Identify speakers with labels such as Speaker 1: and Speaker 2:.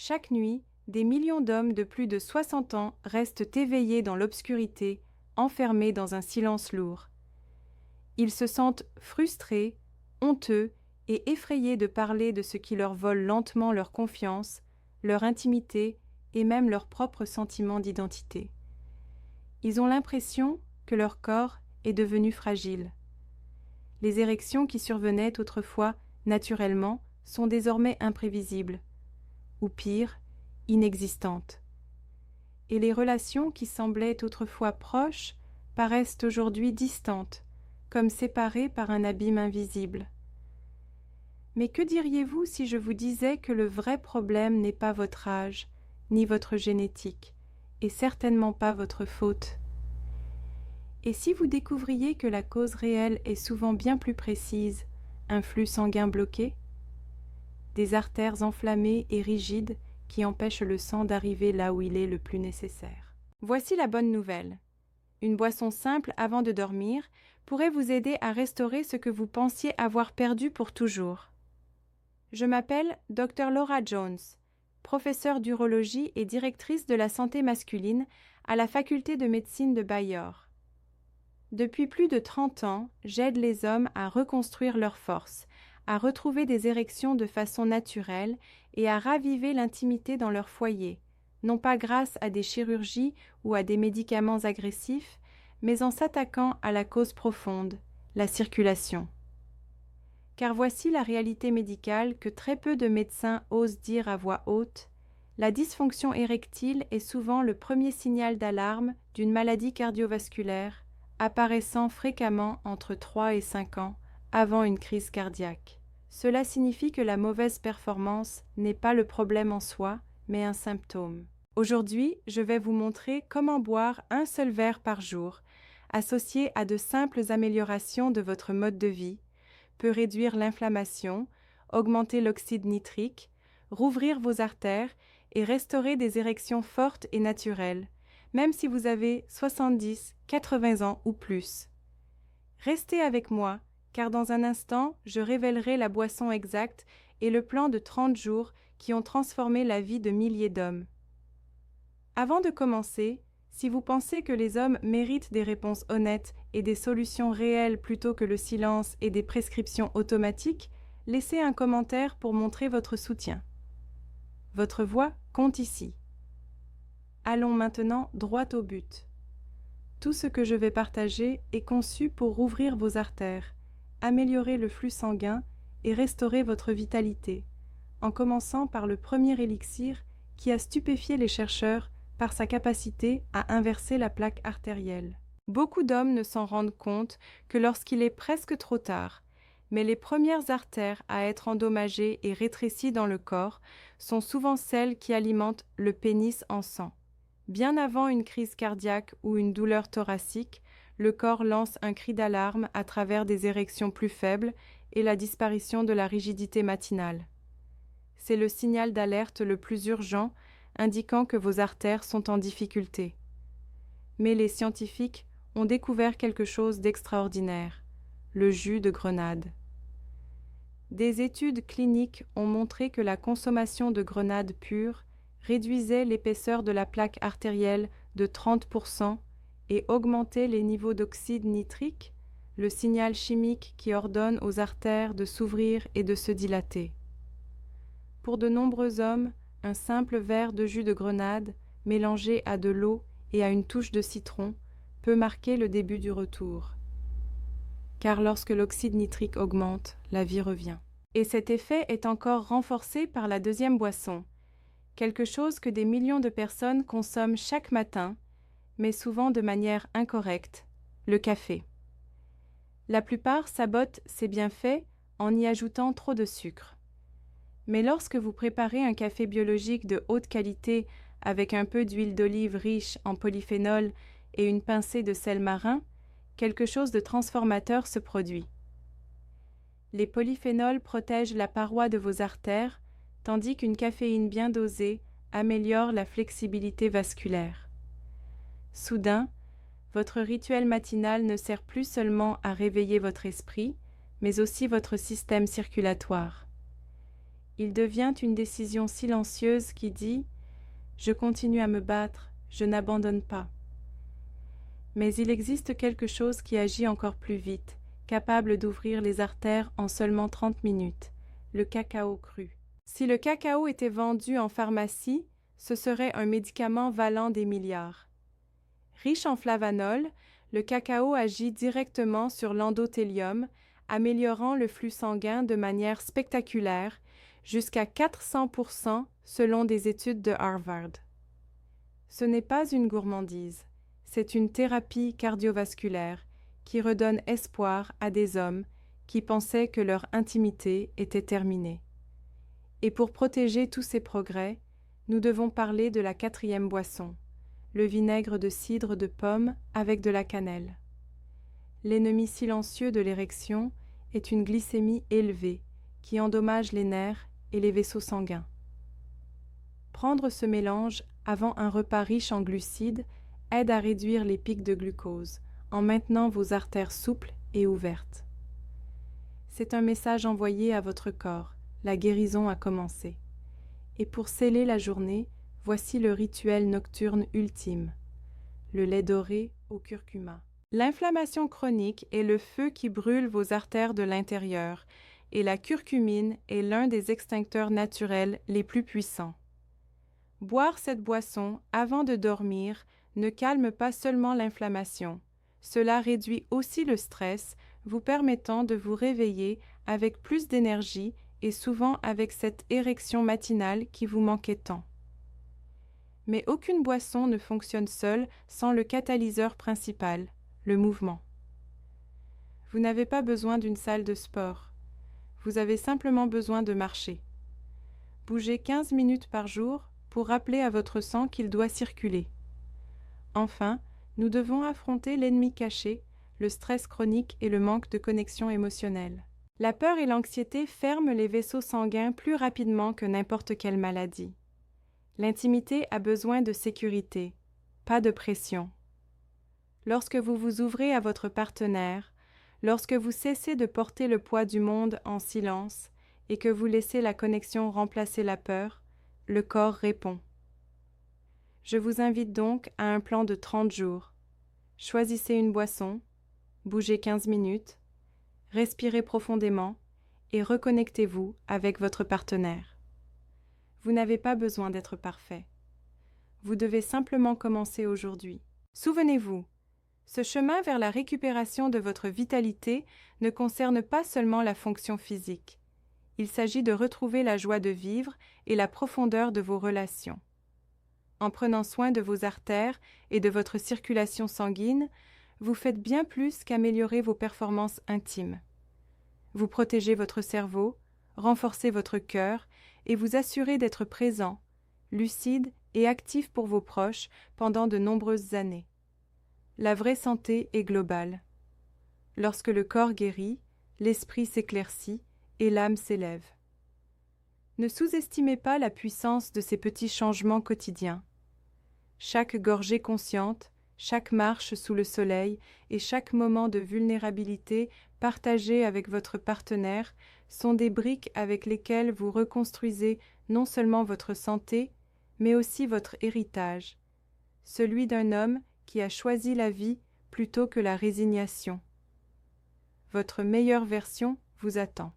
Speaker 1: Chaque nuit, des millions d'hommes de plus de 60 ans restent éveillés dans l'obscurité, enfermés dans un silence lourd. Ils se sentent frustrés, honteux et effrayés de parler de ce qui leur vole lentement leur confiance, leur intimité et même leur propre sentiment d'identité. Ils ont l'impression que leur corps est devenu fragile. Les érections qui survenaient autrefois naturellement sont désormais imprévisibles, ou pire, inexistantes. Et les relations qui semblaient autrefois proches paraissent aujourd'hui distantes, comme séparées par un abîme invisible. Mais que diriez-vous si je vous disais que le vrai problème n'est pas votre âge, ni votre génétique, et certainement pas votre faute? Et si vous découvriez que la cause réelle est souvent bien plus précise, un flux sanguin bloqué, des artères enflammées et rigides qui empêchent le sang d'arriver là où il est le plus nécessaire. Voici la bonne nouvelle. Une boisson simple avant de dormir pourrait vous aider à restaurer ce que vous pensiez avoir perdu pour toujours. Je m'appelle Dr Laura Jones, professeure d'urologie et directrice de la santé masculine à la faculté de médecine de Baylor. Depuis plus de 30 ans, j'aide les hommes à reconstruire leur force, à retrouver des érections de façon naturelle et à raviver l'intimité dans leur foyer, non pas grâce à des chirurgies ou à des médicaments agressifs, mais en s'attaquant à la cause profonde, la circulation. Car voici la réalité médicale que très peu de médecins osent dire à voix haute, la dysfonction érectile est souvent le premier signal d'alarme d'une maladie cardiovasculaire, apparaissant fréquemment entre 3 et 5 ans avant une crise cardiaque. Cela signifie que la mauvaise performance n'est pas le problème en soi, mais un symptôme. Aujourd'hui, je vais vous montrer comment boire un seul verre par jour, associé à de simples améliorations de votre mode de vie, peut réduire l'inflammation, augmenter l'oxyde nitrique, rouvrir vos artères et restaurer des érections fortes et naturelles, même si vous avez 70, 80 ans ou plus. Restez avec moi, car dans un instant, je révélerai la boisson exacte et le plan de 30 jours qui ont transformé la vie de milliers d'hommes. Avant de commencer, si vous pensez que les hommes méritent des réponses honnêtes et des solutions réelles plutôt que le silence et des prescriptions automatiques, laissez un commentaire pour montrer votre soutien. Votre voix compte ici. Allons maintenant droit au but. Tout ce que je vais partager est conçu pour rouvrir vos artères, améliorer le flux sanguin et restaurer votre vitalité, en commençant par le premier élixir qui a stupéfié les chercheurs par sa capacité à inverser la plaque artérielle. Beaucoup d'hommes ne s'en rendent compte que lorsqu'il est presque trop tard, mais les premières artères à être endommagées et rétrécies dans le corps sont souvent celles qui alimentent le pénis en sang. Bien avant une crise cardiaque ou une douleur thoracique, le corps lance un cri d'alarme à travers des érections plus faibles et la disparition de la rigidité matinale. C'est le signal d'alerte le plus urgent, indiquant que vos artères sont en difficulté. Mais les scientifiques ont découvert quelque chose d'extraordinaire, le jus de grenade. Des études cliniques ont montré que la consommation de grenade pure réduisait l'épaisseur de la plaque artérielle de 30% et augmentait les niveaux d'oxyde nitrique, le signal chimique qui ordonne aux artères de s'ouvrir et de se dilater. Pour de nombreux hommes, un simple verre de jus de grenade, mélangé à de l'eau et à une touche de citron, peut marquer le début du retour. Car lorsque l'oxyde nitrique augmente, la vie revient. Et cet effet est encore renforcé par la deuxième boisson, quelque chose que des millions de personnes consomment chaque matin, mais souvent de manière incorrecte, le café. La plupart sabotent ces bienfaits en y ajoutant trop de sucre. Mais lorsque vous préparez un café biologique de haute qualité avec un peu d'huile d'olive riche en polyphénol et une pincée de sel marin, quelque chose de transformateur se produit. Les polyphénols protègent la paroi de vos artères, tandis qu'une caféine bien dosée améliore la flexibilité vasculaire. Soudain, votre rituel matinal ne sert plus seulement à réveiller votre esprit, mais aussi votre système circulatoire. Il devient une décision silencieuse qui dit « Je continue à me battre, je n'abandonne pas ». Mais il existe quelque chose qui agit encore plus vite, capable d'ouvrir les artères en seulement 30 minutes, le cacao cru. Si le cacao était vendu en pharmacie, ce serait un médicament valant des milliards. Riche en flavanol, le cacao agit directement sur l'endothélium, améliorant le flux sanguin de manière spectaculaire, jusqu'à 400% selon des études de Harvard. Ce n'est pas une gourmandise, c'est une thérapie cardiovasculaire qui redonne espoir à des hommes qui pensaient que leur intimité était terminée. Et pour protéger tous ces progrès, nous devons parler de la 4e boisson, le vinaigre de cidre de pomme avec de la cannelle. L'ennemi silencieux de l'érection est une glycémie élevée qui endommage les nerfs et les vaisseaux sanguins. Prendre ce mélange avant un repas riche en glucides aide à réduire les pics de glucose en maintenant vos artères souples et ouvertes. C'est un message envoyé à votre corps, la guérison a commencé. Et pour sceller la journée, voici le rituel nocturne ultime, le lait doré au curcuma. L'inflammation chronique est le feu qui brûle vos artères de l'intérieur et la curcumine est l'un des extincteurs naturels les plus puissants. Boire cette boisson avant de dormir ne calme pas seulement l'inflammation, cela réduit aussi le stress, vous permettant de vous réveiller avec plus d'énergie et souvent avec cette érection matinale qui vous manquait tant. Mais aucune boisson ne fonctionne seule sans le catalyseur principal, le mouvement. Vous n'avez pas besoin d'une salle de sport. Vous avez simplement besoin de marcher. Bougez 15 minutes par jour pour rappeler à votre sang qu'il doit circuler. Enfin, nous devons affronter l'ennemi caché, le stress chronique et le manque de connexion émotionnelle. La peur et l'anxiété ferment les vaisseaux sanguins plus rapidement que n'importe quelle maladie. L'intimité a besoin de sécurité, pas de pression. Lorsque vous vous ouvrez à votre partenaire, lorsque vous cessez de porter le poids du monde en silence et que vous laissez la connexion remplacer la peur, le corps répond. Je vous invite donc à un plan de 30 jours. Choisissez une boisson, bougez 15 minutes, respirez profondément et reconnectez-vous avec votre partenaire. Vous n'avez pas besoin d'être parfait. Vous devez simplement commencer aujourd'hui. Souvenez-vous, ce chemin vers la récupération de votre vitalité ne concerne pas seulement la fonction physique. Il s'agit de retrouver la joie de vivre et la profondeur de vos relations. En prenant soin de vos artères et de votre circulation sanguine, vous faites bien plus qu'améliorer vos performances intimes. Vous protégez votre cerveau, renforcez votre cœur et vous assurez d'être présent, lucide et actif pour vos proches pendant de nombreuses années. La vraie santé est globale. Lorsque le corps guérit, l'esprit s'éclaircit et l'âme s'élève. Ne sous-estimez pas la puissance de ces petits changements quotidiens. Chaque gorgée consciente, chaque marche sous le soleil et chaque moment de vulnérabilité partagé avec votre partenaire sont des briques avec lesquelles vous reconstruisez non seulement votre santé, mais aussi votre héritage, celui d'un homme qui a choisi la vie plutôt que la résignation. Votre meilleure version vous attend.